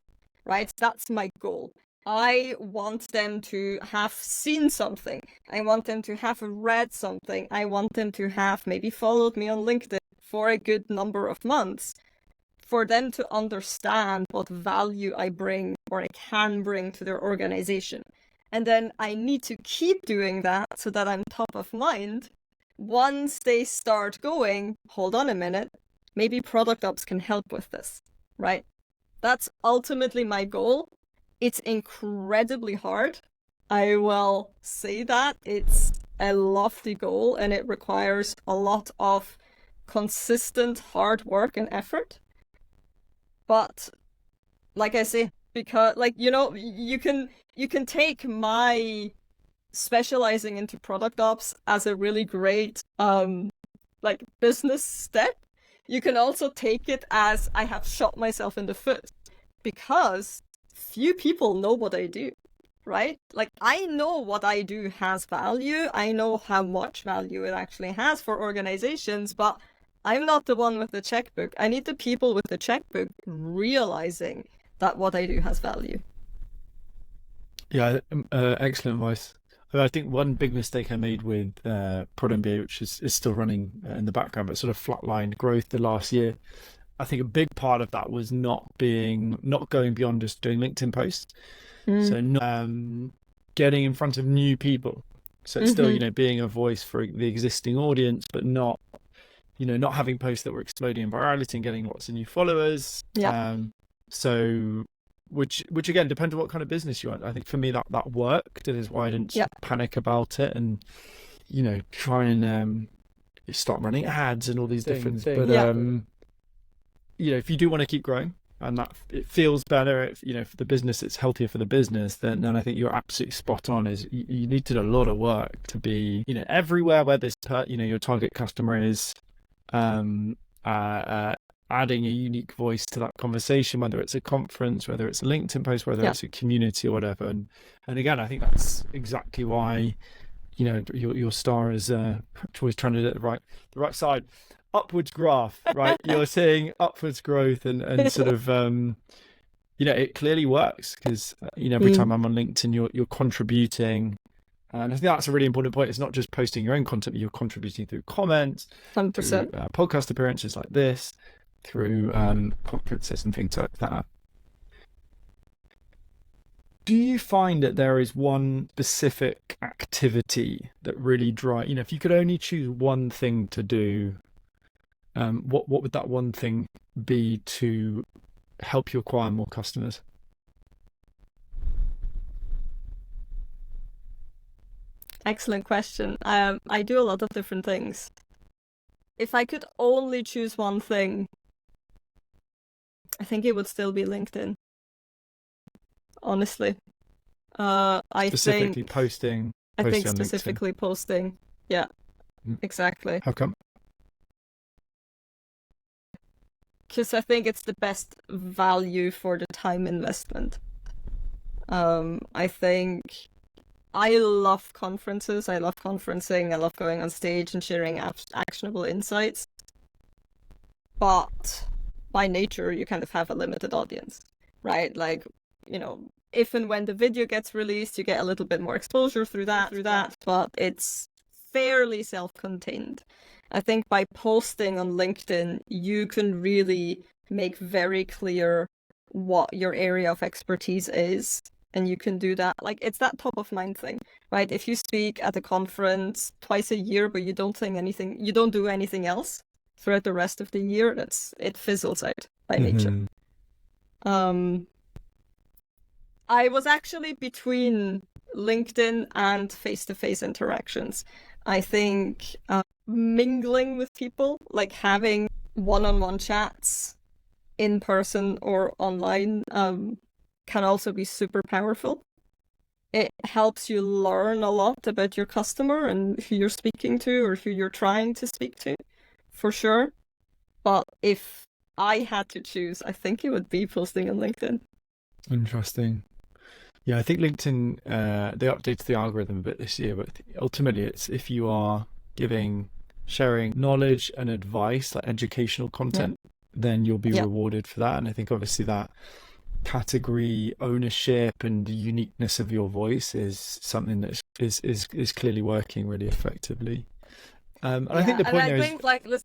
right? That's my goal. I want them to have seen something. I want them to have read something. I want them to have maybe followed me on LinkedIn for a good number of months, for them to understand what value I bring or I can bring to their organization. And then I need to keep doing that so that I'm top of mind. Once they start going, hold on a minute, maybe product ops can help with this, right? That's ultimately my goal. It's incredibly hard. I will say that. It's a lofty goal and it requires a lot of consistent hard work and effort. But like I say, because you can take my specializing into product ops as a really great business step, you can also take it as I have shot myself in the foot, because few people know what I do, right? Like, I know what I do has value. I know how much value it actually has for organizations, but I'm not the one with the checkbook. I need the people with the checkbook realizing that what I do has value. Yeah, excellent advice. I think one big mistake I made with Prod MBA, which is still running in the background, but sort of flatlined growth the last year. I think a big part of that was not going beyond just doing LinkedIn posts. So not, getting in front of new people. So it's still, being a voice for the existing audience, but not having posts that were exploding in virality and getting lots of new followers. Yeah. So which again depends on what kind of business you want. I think for me that worked. It is why I didn't panic about it and try and start running ads and all these different things. But if you do want to keep growing and that it feels better, for the business, it's healthier for the business, then I think you're absolutely spot on. Is you need to do a lot of work to be everywhere where this your target customer is, adding a unique voice to that conversation, whether it's a conference, whether it's a LinkedIn post, whether it's a community or whatever. And again, I think that's exactly why your star is always trying to do the right side. Upwards graph, right? You're seeing upwards growth and sort of it clearly works because every time I'm on LinkedIn, you're contributing, and I think that's a really important point. It's not just posting your own content, but you're contributing through comments, 100%, through podcast appearances like this, through conferences and things like that. Do you find that there is one specific activity that really drives, if you could only choose one thing to do, what would that one thing be to help you acquire more customers? Excellent question. I do a lot of different things. If I could only choose one thing, I think it would still be LinkedIn. Honestly. Specifically posting I think on specifically LinkedIn. Posting. Yeah, exactly. How come? Because I think it's the best value for the time investment. I think I love conferences. I love conferencing. I love going on stage and sharing actionable insights. But by nature, you kind of have a limited audience, right? Like, if and when the video gets released, you get a little bit more exposure through that, but it's fairly self-contained. I think by posting on LinkedIn, you can really make very clear what your area of expertise is. And you can do that. Like, it's that top of mind thing, right? If you speak at a conference twice a year, but you don't do anything else throughout the rest of the year, it fizzles out by nature. I was actually between LinkedIn and face-to-face interactions. I think mingling with people, like having one-on-one chats in person or online, can also be super powerful. It helps you learn a lot about your customer and who you're speaking to or who you're trying to speak to, for sure. But if I had to choose, I think it would be posting on LinkedIn. Interesting. Yeah, I think LinkedIn, they updated the algorithm a bit this year, but ultimately it's if you are sharing knowledge and advice, like educational content, then you'll be rewarded for that. And I think obviously that category ownership and the uniqueness of your voice is something that is clearly working really effectively. And I think the point there is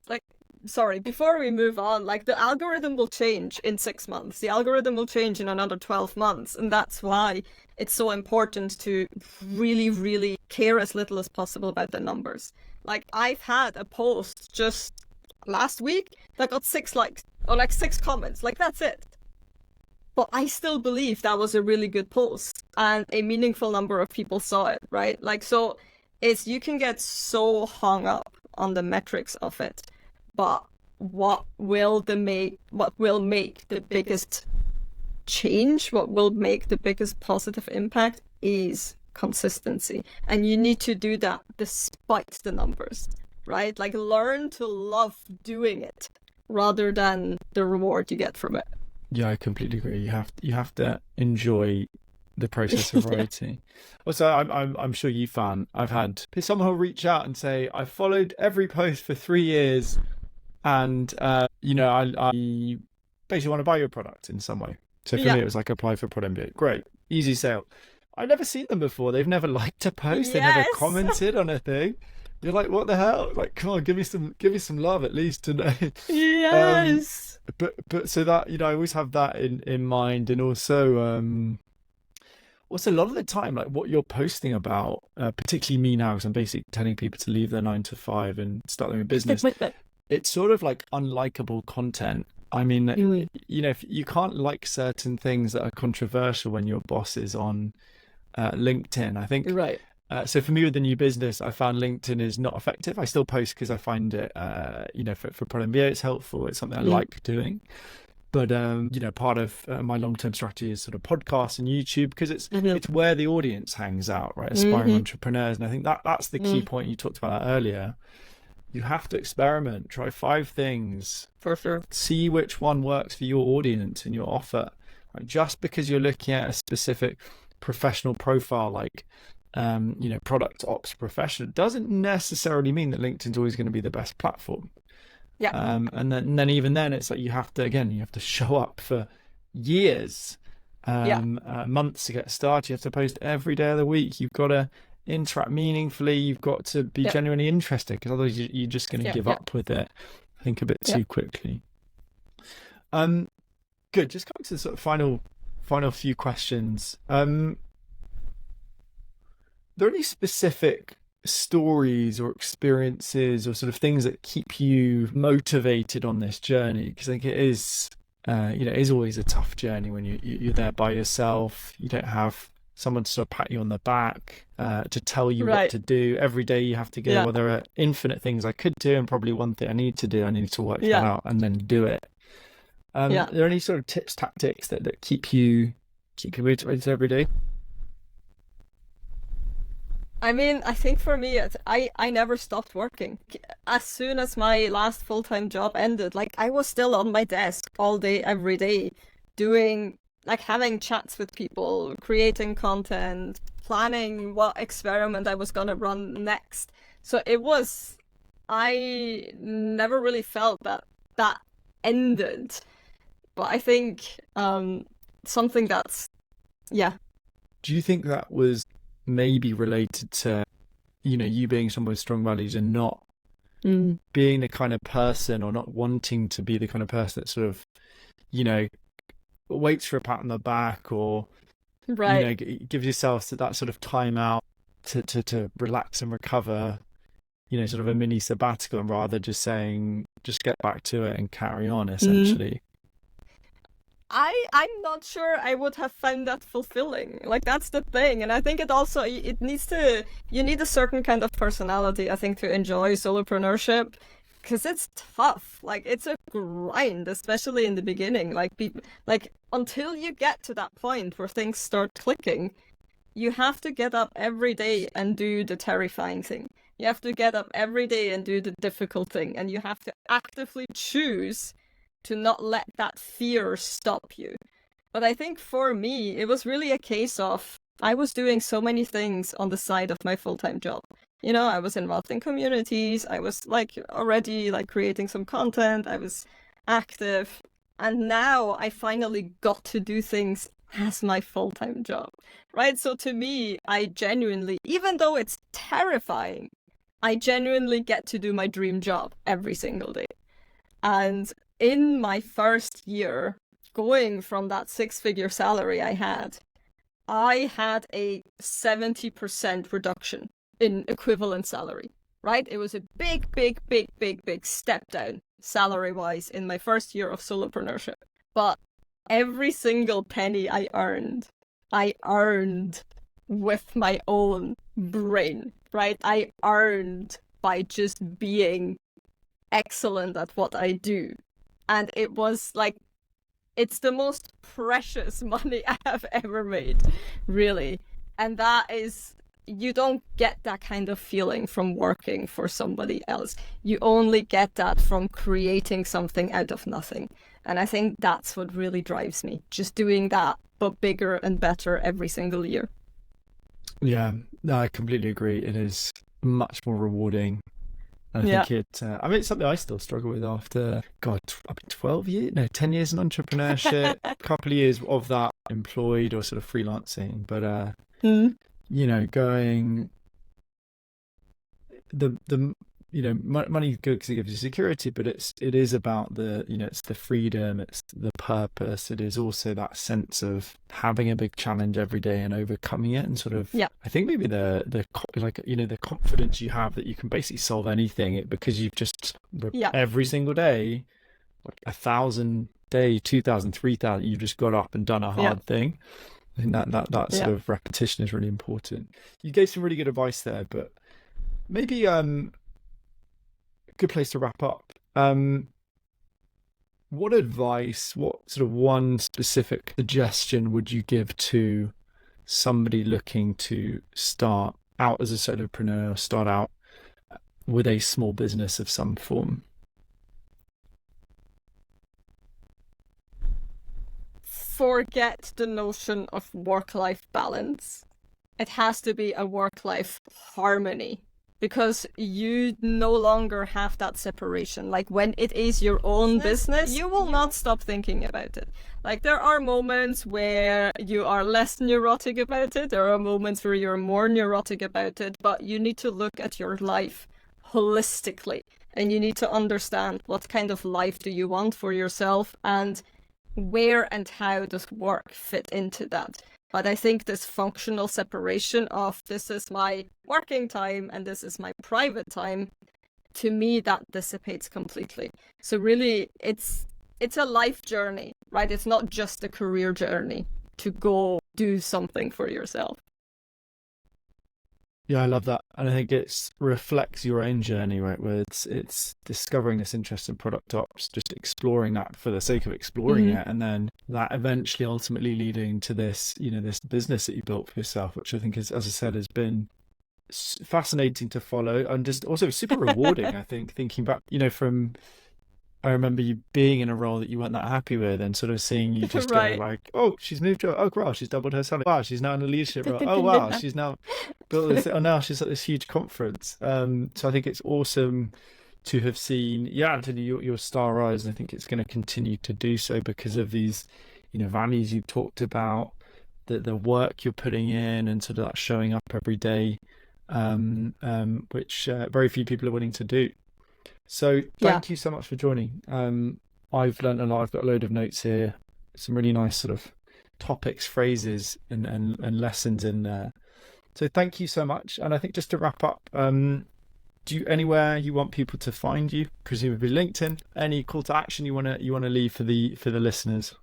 sorry, before we move on, like the algorithm will change in 6 months. The algorithm will change in another 12 months. And that's why it's so important to really, really care as little as possible about the numbers. Like, I've had a post just last week that got 6 likes or like 6 comments. Like, that's it. But I still believe that was a really good post and a meaningful number of people saw it, right? Like, so you can get so hung up on the metrics of it. But what will make the biggest change, what will make the biggest positive impact is consistency. And you need to do that despite the numbers, right? Like, learn to love doing it rather than the reward you get from it. Yeah, I completely agree. You have to enjoy the process of Yeah. writing. Also, I'm sure you found I've had someone who'll reach out and say, I followed every post for 3 years, and I basically want to buy your product in some way. So for Yeah. me, it was like apply for Prod MBA. Great, easy sale. I've never seen them before. They've never liked a post. They never Yes. commented on a thing. You're like, what the hell? Like, come on, give me some love at least today. Yes. But so that, I always have that in mind, and also a lot of the time, like what you're posting about, particularly me now, because I'm basically telling people to leave their 9 to 5 and start their own business. It's sort of like unlikable content. I mean, if you can't like certain things that are controversial when your boss is on LinkedIn, I think. Right. So for me with the new business, I found LinkedIn is not effective. I still post because I find it, for Prod MBA, it's helpful. It's something I like doing. But, part of my long-term strategy is sort of podcasts and YouTube, because it's where the audience hangs out, right? Aspiring entrepreneurs. And I think that's the key point. You talked about that earlier. You have to experiment, try 5 things. For sure. See which one works for your audience and your offer. Right? Just because you're looking at a specific professional profile, like, product ops professional, doesn't necessarily mean that LinkedIn's always going to be the best platform. Yeah. And then even then, it's like you have to show up for years, months to get started. You have to post every day of the week. You've got to interact meaningfully. You've got to be genuinely interested, because otherwise you're just going to give up with it, I think, a bit too quickly. Good. Just coming to the sort of final few questions. Are there any specific stories or experiences or sort of things that keep you motivated on this journey? Because I think it is always a tough journey when you're there by yourself. You don't have someone to sort of pat you on the back, to tell you what to do. Every day you have to go, well, there are infinite things I could do, and probably one thing I need to do. I need to work that out and then do it. Are there any sort of tips, tactics that keep you motivated every day? I mean, I think for me, I never stopped working. As soon as my last full-time job ended, like, I was still on my desk all day, every day, doing, like, having chats with people, creating content, planning what experiment I was gonna run next. So I never really felt that ended. But I think something that's, Do you think that was maybe related to, you being someone with strong values and not being the kind of person, or not wanting to be the kind of person that sort of, waits for a pat on the back, or, gives yourself that sort of time out to relax and recover, sort of a mini sabbatical, and rather just saying, just get back to it and carry on, essentially? I'm not sure I would have found that fulfilling. Like, that's the thing. And I think you need a certain kind of personality, I think, to enjoy solopreneurship, because it's tough. Like, it's a grind, especially in the beginning. Like, until you get to that point where things start clicking, you have to get up every day and do the terrifying thing. You have to get up every day and do the difficult thing, and you have to actively choose to not let that fear stop you. But I think for me, it was really a case of, I was doing so many things on the side of my full-time job. I was involved in communities, I was already creating some content, I was active, and now I finally got to do things as my full-time job, right? So to me, I genuinely, even though it's terrifying, I genuinely get to do my dream job every single day. And in my first year, going from that 6-figure salary I had a 70% reduction in equivalent salary, right? It was a big step down salary-wise in my first year of solopreneurship. But every single penny I earned with my own brain, right? I earned by just being excellent at what I do. And it was it's the most precious money I have ever made, really. And that is you don't get that kind of feeling from working for somebody else. You only get that from creating something out of nothing. And I think that's what really drives me, just doing that, but bigger and better every single year. Yeah, no, I completely agree. It is much more rewarding. And I think I mean, it's something I still struggle with after, God, I've been 10 years in entrepreneurship, a couple of years of that employed or sort of freelancing. But, going, money is good because it gives you security, but it is about it's the freedom, it's the purpose. It is also that sense of having a big challenge every day and overcoming it, and sort of, I think maybe the confidence you have that you can basically solve anything because you've just every single day, like 1,000 day, 2,000, 3,000, you've just got up and done a hard thing. I think that sort of repetition is really important. You gave some really good advice there, but maybe good place to wrap up. What advice, what sort of one specific suggestion would you give to somebody looking to start out as a solopreneur, start out with a small business of some form? Forget the notion of work-life balance. It has to be a work-life harmony, because you no longer have that separation. Like when it is your own business, you will not stop thinking about it. Like there are moments where you are less neurotic about it. There are moments where you're more neurotic about it, but you need to look at your life holistically, and you need to understand what kind of life do you want for yourself, and where and how does work fit into that. But I think this functional separation of this is my working time and this is my private time, to me, that dissipates completely. So really, it's a life journey, right? It's not just a career journey to go do something for yourself. Yeah, I love that. And I think it reflects your own journey, right? Where it's discovering this interest in product ops, just exploring that for the sake of exploring it. And then that eventually ultimately leading to this, this business that you built for yourself, which I think is, as I said, has been fascinating to follow and just also super rewarding. I think thinking back, I remember you being in a role that you weren't that happy with, and sort of seeing you just go like, oh, she's moved to, oh, wow, she's doubled her salary. Wow, she's now in a leadership role. Oh, wow, she's now built this. Oh, now she's at this huge conference. So I think it's awesome to have seen, Anthony, your star rise. And I think it's going to continue to do so because of these, values you talked about, the work you're putting in, and sort of that showing up every day, which very few people are willing to do. So thank you so much for joining. I've learned a lot. I've got a load of notes here, some really nice sort of topics, phrases and lessons in there. So thank you so much. And I think just to wrap up, anywhere you want people to find you, presumably LinkedIn, any call to action you want to leave for the listeners?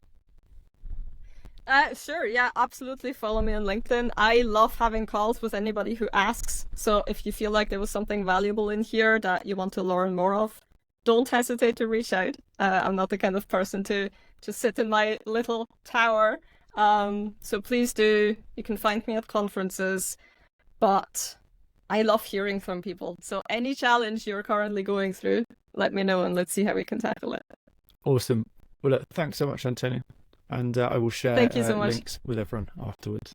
Sure, yeah, absolutely. Follow me on LinkedIn. I love having calls with anybody who asks. So if you feel like there was something valuable in here that you want to learn more of, don't hesitate to reach out. I'm not the kind of person to just sit in my little tower. So please do. You can find me at conferences, but I love hearing from people. So any challenge you're currently going through, let me know and let's see how we can tackle it. Awesome. Well, thanks so much, Antonia. And I will share Thank you so much. links with everyone afterwards.